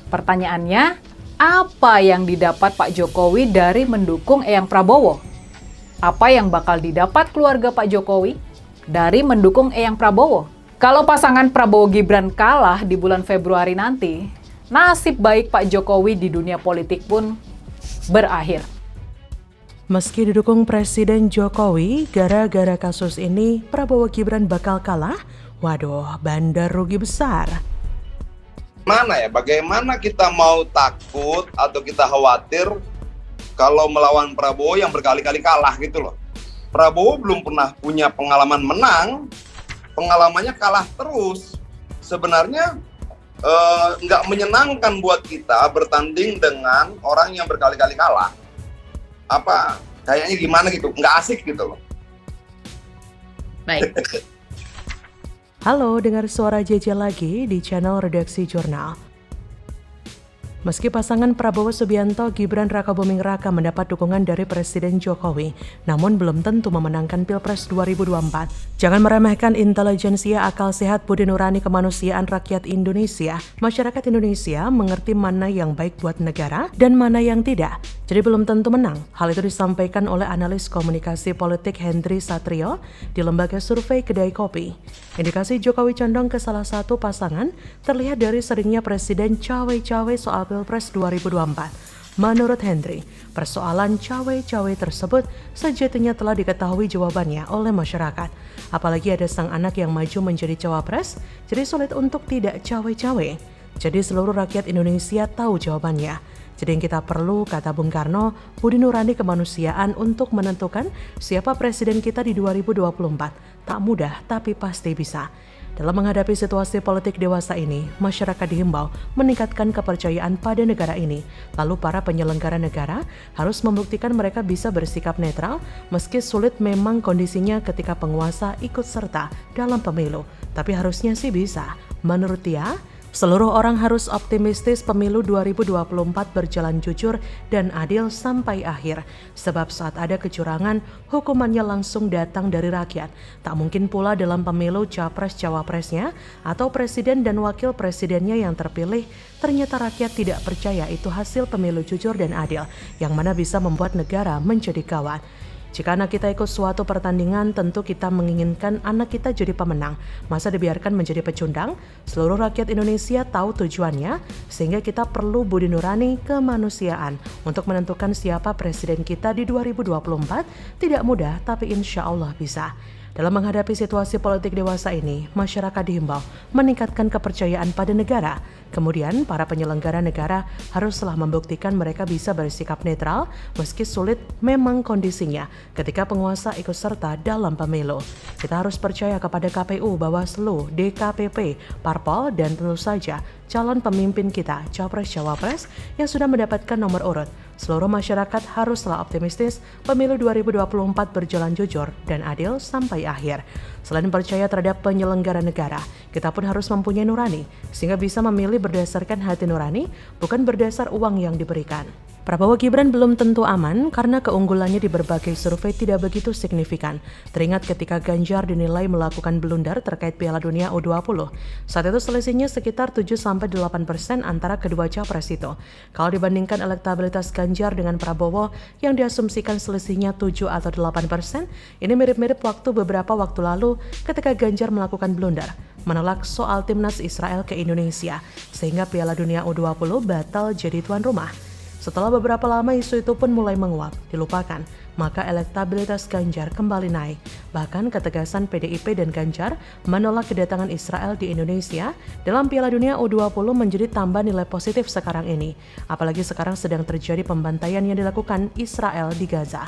Pertanyaannya, apa yang didapat Pak Jokowi dari mendukung Eyang Prabowo? Apa yang bakal didapat keluarga Pak Jokowi dari mendukung Eyang Prabowo? Kalau pasangan Prabowo Gibran kalah di bulan Februari nanti, nasib baik Pak Jokowi di dunia politik pun berakhir. Meski didukung Presiden Jokowi, gara-gara kasus ini Prabowo Gibran bakal kalah, waduh, bandar rugi besar. Bagaimana kita mau takut atau kita khawatir kalau melawan Prabowo yang berkali-kali kalah gitu loh. Prabowo belum pernah punya pengalaman menang, pengalamannya kalah terus. Sebenarnya nggak menyenangkan buat kita bertanding dengan orang yang berkali-kali kalah. Kayaknya gimana gitu, nggak asik gitu loh. Baik. Halo, dengar suara JJ lagi di channel Redaksi Jurnal. Meski pasangan Prabowo Subianto Gibran Rakabuming Raka mendapat dukungan dari Presiden Jokowi, namun belum tentu memenangkan Pilpres 2024. Jangan meremehkan intelijensia, akal sehat, budi nurani kemanusiaan rakyat Indonesia. Masyarakat Indonesia mengerti mana yang baik buat negara dan mana yang tidak. Jadi belum tentu menang. Hal itu disampaikan oleh analis komunikasi politik Hendry Satrio di lembaga survei Kedai Kopi. Indikasi Jokowi condong ke salah satu pasangan terlihat dari seringnya Presiden cawe-cawe soal Pilpres 2024. Menurut Hendry, persoalan cawe-cawe tersebut sejatinya telah diketahui jawabannya oleh masyarakat. Apalagi ada sang anak yang maju menjadi cawapres, jadi sulit untuk tidak cawe-cawe. Jadi seluruh rakyat Indonesia tahu jawabannya. Jadi yang kita perlu, kata Bung Karno, budi nurani kemanusiaan untuk menentukan siapa presiden kita di 2024. Tak mudah, tapi pasti bisa. Dalam menghadapi situasi politik dewasa ini, masyarakat dihimbau meningkatkan kepercayaan pada negara ini. Lalu para penyelenggara negara harus membuktikan mereka bisa bersikap netral, meski sulit memang kondisinya ketika penguasa ikut serta dalam pemilu. Tapi harusnya sih bisa. Menurut dia, seluruh orang harus optimistis pemilu 2024 berjalan jujur dan adil sampai akhir. Sebab saat ada kecurangan, hukumannya langsung datang dari rakyat. Tak mungkin pula dalam pemilu capres-cawapresnya atau presiden dan wakil presidennya yang terpilih, ternyata rakyat tidak percaya itu hasil pemilu jujur dan adil, yang mana bisa membuat negara menjadi gawat. Jika anak kita ikut suatu pertandingan, tentu kita menginginkan anak kita jadi pemenang. Masa dibiarkan menjadi pecundang? Seluruh rakyat Indonesia tahu tujuannya, sehingga kita perlu budi nurani kemanusiaan untuk menentukan siapa presiden kita di 2024. Tidak mudah, tapi insya Allah bisa. Dalam menghadapi situasi politik dewasa ini, masyarakat dihimbau meningkatkan kepercayaan pada negara. Kemudian, para penyelenggara negara haruslah membuktikan mereka bisa bersikap netral meski sulit memang kondisinya ketika penguasa ikut serta dalam pemilu. Kita harus percaya kepada KPU, Bawaslu, DKPP, Parpol, dan tentu saja calon pemimpin kita, Capres-Cawapres yang sudah mendapatkan nomor urut. Seluruh masyarakat haruslah optimistis pemilu 2024 berjalan jujur dan adil sampai akhir. Selain percaya terhadap penyelenggara negara, kita pun harus mempunyai nurani, sehingga bisa memilih berdasarkan hati nurani, bukan berdasar uang yang diberikan. Prabowo Gibran belum tentu aman karena keunggulannya di berbagai survei tidak begitu signifikan. Teringat ketika Ganjar dinilai melakukan blunder terkait Piala Dunia U20. Saat itu selisihnya sekitar 7-8% antara kedua capres itu. Kalau dibandingkan elektabilitas Ganjar dengan Prabowo yang diasumsikan selisihnya 7 atau 8%, ini mirip-mirip beberapa waktu lalu ketika Ganjar melakukan blunder, menolak soal timnas Israel ke Indonesia, sehingga Piala Dunia U20 batal jadi tuan rumah. Setelah beberapa lama isu itu pun mulai menguap, dilupakan, maka elektabilitas Ganjar kembali naik. Bahkan ketegasan PDIP dan Ganjar menolak kedatangan Israel di Indonesia dalam Piala Dunia U20 menjadi tambah nilai positif sekarang ini. Apalagi sekarang sedang terjadi pembantaian yang dilakukan Israel di Gaza.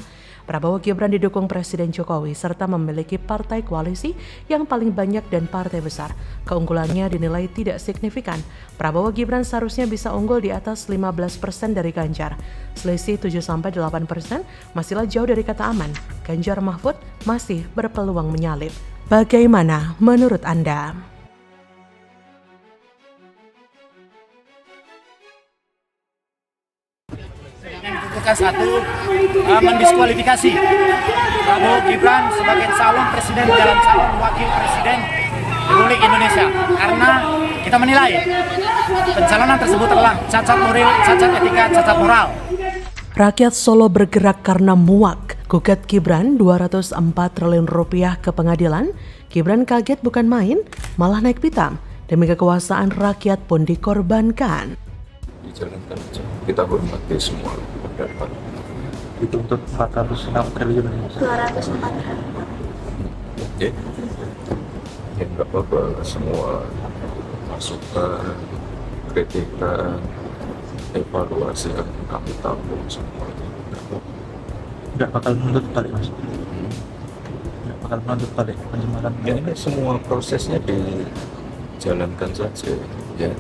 Prabowo Gibran didukung Presiden Jokowi serta memiliki partai koalisi yang paling banyak dan partai besar. Keunggulannya dinilai tidak signifikan. Prabowo Gibran seharusnya bisa unggul di atas 15% dari Ganjar. Selisih 7-8% masihlah jauh dari kata aman. Ganjar Mahfud masih berpeluang menyalip. Bagaimana menurut Anda? Satu, mendiskualifikasi Prabowo Gibran sebagai calon presiden dalam calon wakil presiden Republik Indonesia, karena kita menilai pencalonan tersebut adalah cacat moral, cacat etika, cacat moral. Rakyat Solo bergerak karena muak. Gugat Gibran 204 triliun rupiah ke pengadilan. Gibran kaget bukan main, malah naik pitam. Demi kekuasaan rakyat pun dikorbankan. Dijalankan aja. Kita hormati semua pendapat. Itu untuk 406 triliun. 204. Ya, ya nggak apa-apa. Semua masukan, kritikan, evaluasi yang kami tampung semua. Nggak bakal menuntut balik, Mas. Nggak bakal menuntut balik pencemaran. Ya, ini semua prosesnya dijalankan saja. Ya.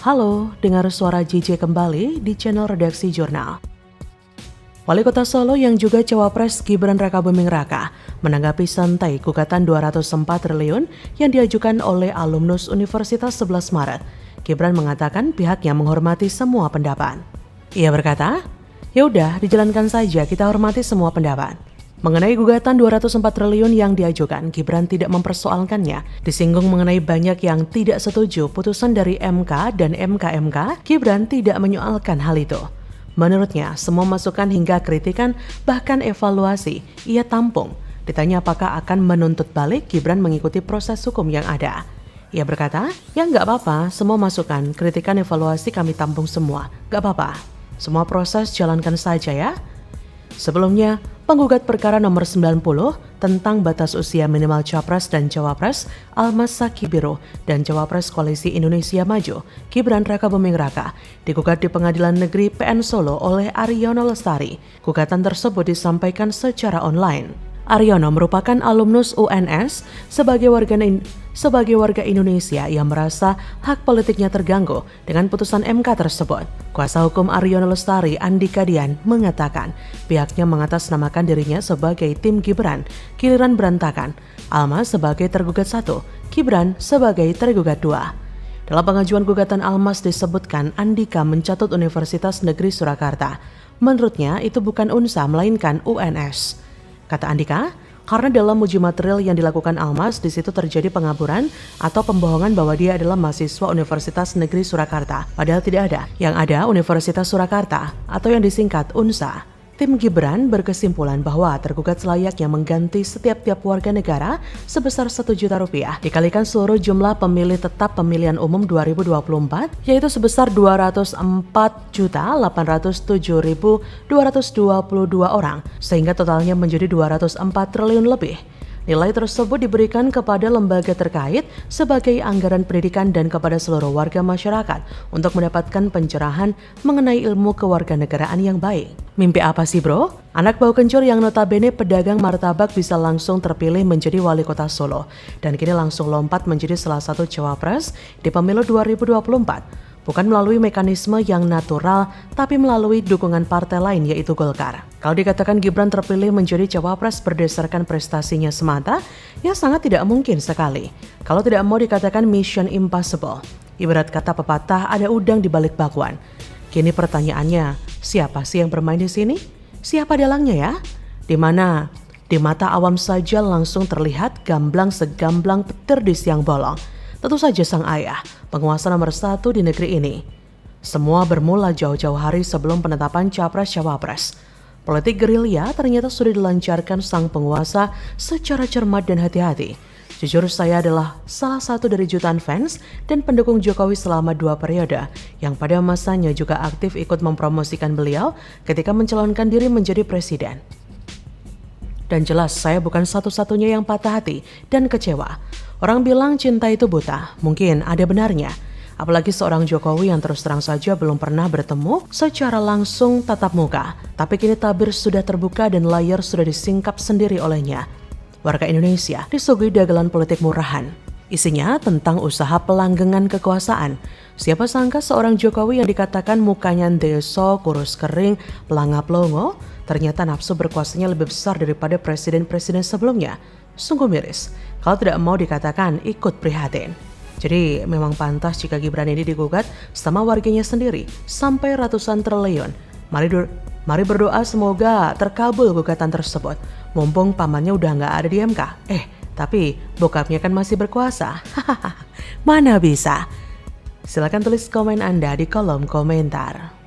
Halo, dengar suara JJ kembali di channel Redaksi Jurnal. Wali Kota Solo yang juga Cawapres Gibran Rakabuming Raka menanggapi santai gugatan 204 triliun yang diajukan oleh alumnus Universitas 11 Maret. Gibran mengatakan pihaknya menghormati semua pendapat. Ia berkata, "Ya udah, dijalankan saja, kita hormati semua pendapat." Mengenai gugatan 204 triliun yang diajukan, Gibran tidak mempersoalkannya. Disinggung mengenai banyak yang tidak setuju putusan dari MK dan MK, Gibran tidak menyoalkan hal itu. Menurutnya, semua masukan hingga kritikan bahkan evaluasi ia tampung. Ditanya apakah akan menuntut balik, Gibran mengikuti proses hukum yang ada. Ia berkata, "Ya nggak apa-apa, semua masukan, kritikan, evaluasi kami tampung semua. Nggak apa-apa, semua proses jalankan saja ya." Sebelumnya, penggugat perkara nomor 90 tentang batas usia minimal Capres dan Cawapres Almas Sakibiro dan Cawapres Koalisi Indonesia Maju Gibran Rakabuming Raka digugat di Pengadilan Negeri PN Solo oleh Aryono Lestari. Gugatan tersebut disampaikan secara online. Aryono merupakan alumnus UNS sebagai warga Indonesia yang merasa hak politiknya terganggu dengan putusan MK tersebut. Kuasa hukum Aryono Lestari, Andika Dian, mengatakan pihaknya mengatasnamakan dirinya sebagai tim Gibran, giliran berantakan. Almas sebagai tergugat 1, Gibran sebagai tergugat 2. Dalam pengajuan gugatan Almas disebutkan Andika mencatut Universitas Negeri Surakarta. Menurutnya itu bukan UNSA melainkan UNS. Kata Andika, karena dalam uji material yang dilakukan Almas di situ terjadi pengaburan atau pembohongan bahwa dia adalah mahasiswa Universitas Negeri Surakarta. Padahal tidak ada. Yang ada Universitas Surakarta atau yang disingkat UNSA. Tim Gibran berkesimpulan bahwa tergugat selayaknya mengganti setiap warga negara sebesar Rp1 juta dikalikan seluruh jumlah pemilih tetap pemilihan umum 2024 yaitu sebesar 204.807.222 orang sehingga totalnya menjadi 204 triliun lebih. Nilai tersebut diberikan kepada lembaga terkait sebagai anggaran pendidikan dan kepada seluruh warga masyarakat untuk mendapatkan pencerahan mengenai ilmu kewarganegaraan yang baik. Mimpi apa sih bro? Anak bau kencur yang notabene pedagang martabak bisa langsung terpilih menjadi wali kota Solo dan kini langsung lompat menjadi salah satu cawapres di pemilu 2024. Bukan melalui mekanisme yang natural, tapi melalui dukungan partai lain yaitu Golkar. Kalau dikatakan Gibran terpilih menjadi cawapres berdasarkan prestasinya semata, ya sangat tidak mungkin sekali. Kalau tidak mau dikatakan mission impossible. Ibarat kata pepatah ada udang di balik bakwan. Kini pertanyaannya, siapa sih yang bermain di sini? Siapa dalangnya ya? Di mana? Di mata awam saja langsung terlihat gamblang segamblang petir di siang bolong. Tentu saja sang ayah, penguasa nomor 1 di negeri ini. Semua bermula jauh-jauh hari sebelum penetapan Capres-Cawapres. Politik gerilya ternyata sudah dilancarkan sang penguasa secara cermat dan hati-hati. Jujur saya adalah salah satu dari jutaan fans dan pendukung Jokowi selama 2 periode yang pada masanya juga aktif ikut mempromosikan beliau ketika mencalonkan diri menjadi presiden. Dan jelas saya bukan satu-satunya yang patah hati dan kecewa. Orang bilang cinta itu buta, mungkin ada benarnya. Apalagi seorang Jokowi yang terus terang saja belum pernah bertemu secara langsung tatap muka. Tapi kini tabir sudah terbuka dan layar sudah disingkap sendiri olehnya. Warga Indonesia disuguhi dagelan politik murahan. Isinya tentang usaha pelanggengan kekuasaan. Siapa sangka seorang Jokowi yang dikatakan mukanya deso, kurus kering, pelangap longo, ternyata nafsu berkuasanya lebih besar daripada presiden-presiden sebelumnya. Sungguh miris, kalau tidak mau dikatakan ikut prihatin. Jadi memang pantas jika Gibran ini digugat sama warganya sendiri sampai ratusan triliun. Mari berdoa semoga terkabul gugatan tersebut. Mumpung pamannya udah nggak ada di MK. Tapi bokapnya kan masih berkuasa. Mana bisa. Silakan tulis komen Anda di kolom komentar.